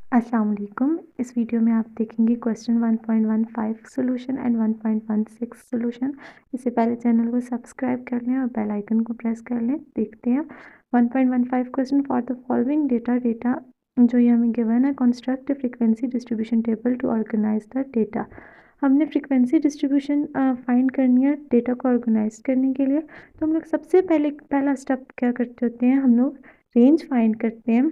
अस्सलाम वालेकुम। इस वीडियो में आप देखेंगे क्वेश्चन 1.15 सॉल्यूशन एंड 1.16 सॉल्यूशन। इससे पहले चैनल को सब्सक्राइब कर लें और बेल आइकन को प्रेस कर लें। देखते हैं 1.15 question for the following data जो ये हमें गिवन है। Construct frequency distribution table to organise the data. हमने फ्रीक्वेंसी डिस्ट्रीब्यूशन फाइंड करनी है डेटा को ऑर्गेनाइज करने के लिए। तो हम लोग सबसे पहला स्टेप क्या करते होते हैं, हम लोग रेंज फाइंड करते हैं।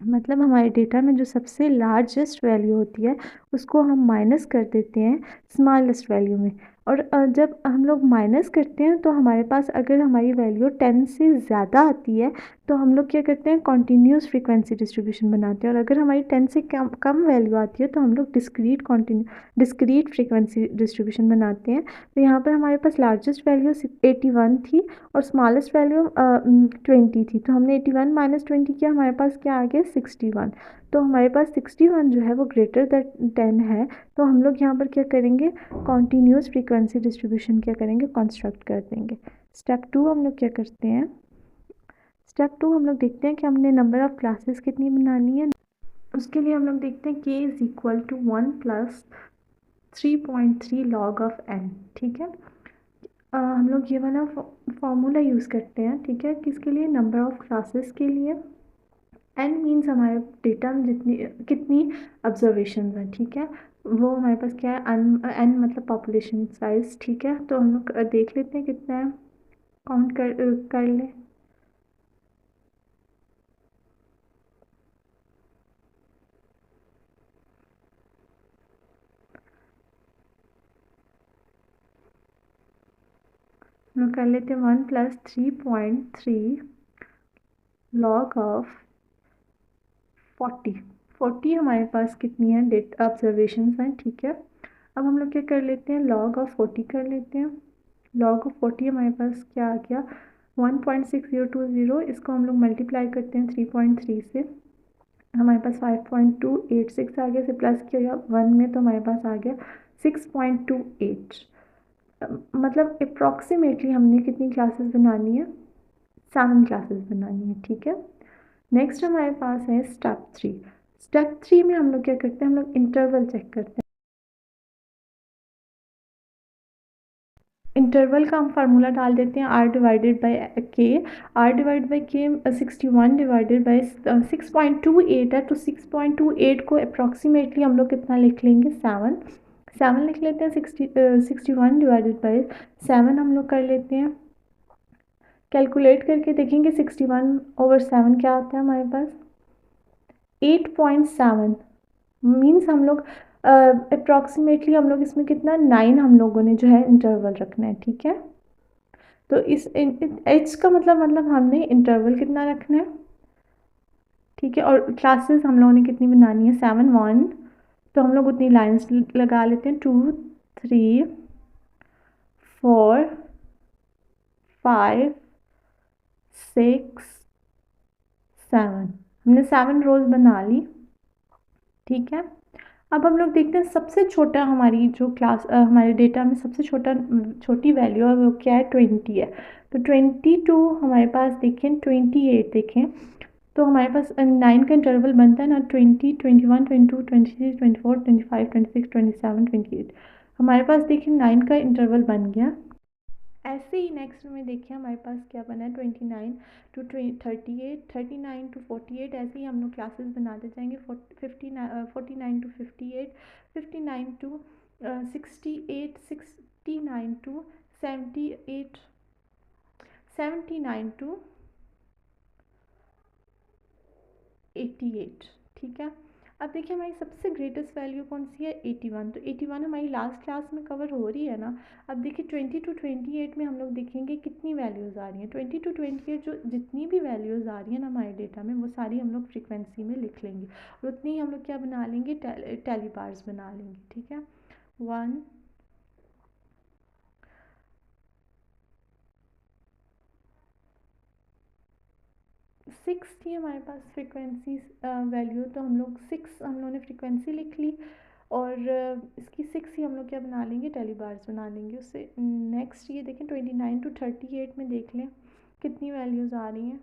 मतलब हमारे डेटा में जो सबसे लार्जेस्ट वैल्यू होती है उसको हम माइनस कर देते हैं स्मॉलेस्ट वैल्यू में। और जब हम लोग माइनस करते हैं तो हमारे पास अगर हमारी वैल्यू 10 से ज़्यादा आती है तो हम लोग क्या करते हैं, कॉन्टीन्यूस फ्रीक्वेंसी डिस्ट्रीब्यूशन बनाते हैं। और अगर हमारी 10 से कम कम वैल्यू आती है तो हम लोग डिस्क्रीट फ्रीक्वेंसी डिस्ट्रीब्यूशन बनाते हैं। तो यहाँ पर हमारे पास लार्जेस्ट वैल्यू 81 थी और स्मॉलेस्ट वैल्यू 20 थी। तो हमने 81 माइनस 20 किया, हमारे पास क्या आ गया 61। तो हमारे पास 61 जो है वो ग्रेटर दैन 10 है। तो हम लोग यहाँ पर क्या करेंगे, कॉन्टीन्यूस फ्रीक्वेंसी डिस्ट्रीब्यूशन क्या करेंगे, कंस्ट्रक्ट कर देंगे। स्टेप 2 हम लोग क्या करते हैं, स्टेप 2 हम लोग देखते हैं कि हमने नंबर ऑफ़ क्लासेस कितनी बनानी है। उसके लिए हम लोग देखते हैं k is equal to 1 plus 3.3 log of n। ठीक है, हम लोग ये वाला फॉर्मूला यूज़ करते हैं। ठीक है, किसके लिए, नंबर ऑफ़ क्लासेस के लिए। एन मीन्स हमारे डेटा में जितनी कितनी ऑब्जर्वेशन हैं। ठीक है, वो हमारे पास क्या है, एन मतलब पॉपुलेशन साइज। ठीक है, तो हम लोग देख लेते हैं कितना है, काउंट कर लें। हम लोग कर लेते हैं 1 प्लस 3.3 लॉग ऑफ 40 हमारे पास कितनी है डेट ऑब्जर्वेशन हैं। ठीक है, अब हम लोग क्या कर लेते हैं, लॉग ऑफ 40 कर लेते हैं। लॉग ऑफ 40 हमारे पास क्या आ गया, 1.6020। इसको हम लोग मल्टीप्लाई करते हैं 3.3 से, हमारे पास 5.286 आ गया। से प्लस किया 1 में तो हमारे पास आ गया 6.28। मतलब अप्रॉक्सीमेटली हमने कितनी क्लासेस बनानी है, 7 क्लासेस बनानी है। ठीक है, नेक्स्ट हमारे पास है स्टेप 3। स्टेप 3 में हम लोग क्या करते हैं, हम लोग इंटरवल चेक करते हैं। इंटरवल का हम फार्मूला डाल देते हैं, आर डिवाइडेड बाई के। आर डिवाइड बाई के 61 डिवाइडेड बाई 6.28 है। तो 6.28 को अप्रॉक्सीमेटली हम लोग कितना लिख लेंगे, 7 लिख लेते हैं। 61 डिवाइडेड बाई 7 हम लोग कर लेते हैं। कैलकुलेट करके देखेंगे 61/7 क्या आता है हमारे पास, 8.7। मीन्स हम लोग अप्रॉक्सीमेटली हम लोग इसमें कितना 9 हम लोगों ने जो है इंटरवल रखना है। ठीक है, तो इस एच का मतलब हमने इंटरवल कितना रखना है। ठीक है, और क्लासेस हम लोगों ने कितनी बनानी है, 7 1। तो हम लोग उतनी लाइंस लगा लेते हैं, 2 3 4 5 6 7। हमने 7 रोज बना ली। ठीक है, अब हम लोग देखते हैं सबसे छोटा हमारी जो हमारे डेटा में सबसे छोटी वैल्यू है वो क्या है, 20 है। तो 22 हमारे पास देखें, 28 देखें, तो हमारे पास 9 का इंटरवल बनता है ना, 20 21 22 23 24 25 26 27 28। हमारे पास देखिए 9 का इंटरवल बन गया। ऐसे ही नेक्स्ट में देखिए हमारे पास क्या बना है, 29 टू 38 39 टू 48। ऐसे ही हम लोग क्लासेस बनाते जाएंगे, 49 टू 58 59 टू 68 69 टू 78 79 टू 88। ठीक है, अब देखिए हमारी सबसे ग्रेटेस्ट वैल्यू कौन सी है, 81। तो 81 हमारी लास्ट क्लास में कवर हो रही है ना। अब देखिए 20 टू 28 में हम लोग देखेंगे कितनी वैल्यूज़ आ रही हैं। 20 टू 28 जो जितनी भी वैल्यूज़ आ रही है ना हमारे डेटा में, वो सारी हम लोग फ्रीक्वेंसी में लिख लेंगे और उतनी ही हम लोग क्या बना लेंगे, टैली बार्स बना लेंगे। ठीक है, 1 6 थी हमारे पास फ्रीक्वेंसी वैल्यू, तो हम लोग 6 हम लोगों ने फ्रीक्वेंसी लिख ली और इसकी 6 ही हम लोग क्या बना लेंगे, टेली बार्स बना लेंगे उससे। नेक्स्ट ये देखें 29 टू 38 में देख लें कितनी वैल्यूज़ आ रही हैं।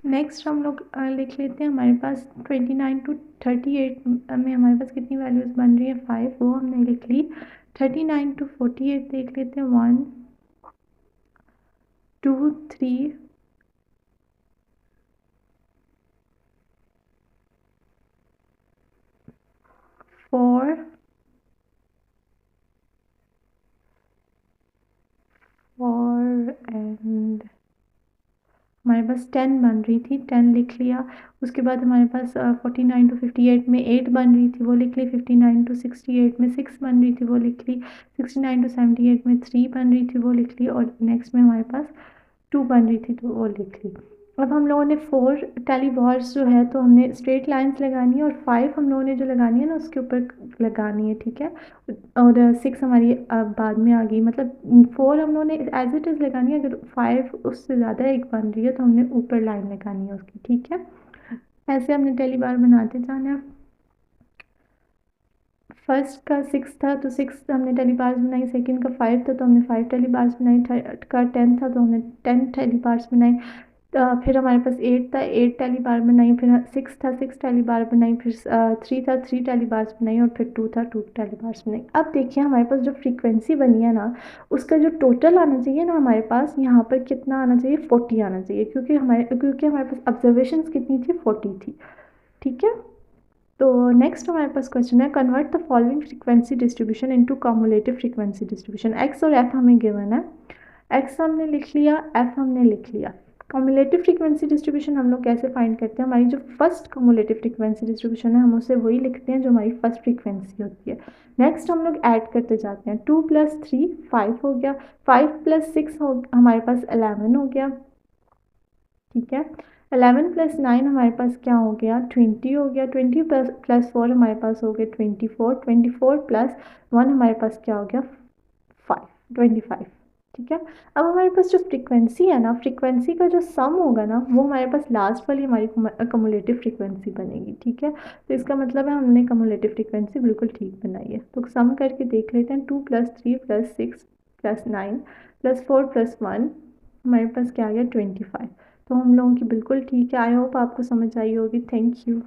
नेक्स्ट हम लोग लिख लेते हैं, हमारे पास 29 to 38 में हमारे पास कितनी वैल्यूज़ बन रही है 5, वो हमने लिख ली। 39 to 48 देख लेते हैं, 1 2 3 4 एंड हमारे पास 10 बन रही थी, 10 लिख लिया। उसके बाद हमारे पास 49 to 58 में 8 बन रही थी, वो लिख ली। 59 to 68 में 6 बन रही थी, वो लिख ली। 69 to 78 में 3 बन रही थी, वो लिख ली। और नेक्स्ट में हमारे पास 2 बन रही थी, तो वो लिख ली। अब हम लोगों ने 4 टैली बार्स जो है तो हमने स्ट्रेट लाइंस लगानी है, और 5 हम लोगों ने जो लगानी है ना उसके ऊपर लगानी है, ठीक है। और 6 हमारी बाद में आ गई, मतलब 4 हम लोगों ने एज इट इज़ लगानी है। अगर 5 उससे ज़्यादा एक बन रही है तो हमने ऊपर लाइन लगानी है उसकी, ठीक है। ऐसे हमने टैली बार बनाते जाना है। फर्स्ट का 6 था तो 6 हमने टैली बार्स बनाई। सेकंड का 5 था तो हमने 5 टैली बार्स बनाई। थर्ड का 10 था तो हमने 10 टैली बार्स बनाई। फिर हमारे पास 8 था, 8 टैली बार बनाई। फिर 6 था, 6 टैली बार बनाई। फिर 3 था, 3 टैली बार्स बनाई। और फिर 2 था, 2 टैली बार्स बनाई। अब देखिए हमारे पास जो फ्रीक्वेंसी बनी है ना, उसका जो टोटल आना चाहिए ना हमारे पास यहाँ पर कितना आना चाहिए, 40 आना चाहिए, क्योंकि हमारे पास ऑब्जर्वेशंस कितनी थी, 40 थी, ठीक है। तो नेक्स्ट हमारे पास क्वेश्चन है, convert the following frequency distribution into cumulative frequency distribution. X और एफ हमें गिवन है। एक्स हमने लिख लिया, एफ हमने लिख लिया। कम्युलेटिव फ्रीक्वेंसी डिस्ट्रीब्यूशन हम लोग कैसे फाइंड करते हैं, हमारी जो फर्स्ट कम्युलेटिव फ्रीक्वेंसी डिस्ट्रीब्यूशन है हम उसे वही लिखते हैं जो हमारी फर्स्ट फ्रीक्वेंसी होती है। नेक्स्ट हम लोग ऐड करते जाते हैं, 2 + 3 5 हो गया, 5 + 6 हो हमारे पास 11 हो गया, ठीक है। 11 + 9 हमारे पास क्या हो गया, 20 हो गया। 20 + 4 हमारे पास हो गया 24। 24 + 1 हमारे पास क्या हो गया, 5 25, ठीक है। अब हमारे पास जो फ्रीक्वेंसी है ना, फ्रीक्वेंसी का जो सम होगा ना वो हमारे पास लास्ट वाली हमारी कम्युलेटिव फ्रीक्वेंसी बनेगी, ठीक है। तो इसका मतलब है हमने कम्युलेटिव फ्रीक्वेंसी बिल्कुल ठीक बनाई है। तो सम करके देख लेते हैं, 2 + 3 + 6 + 9 + 4 + 1 हमारे पास क्या आ गया, 25। तो हम लोगों की बिल्कुल ठीक है। आई होप आपको समझ आई होगी। Thank you.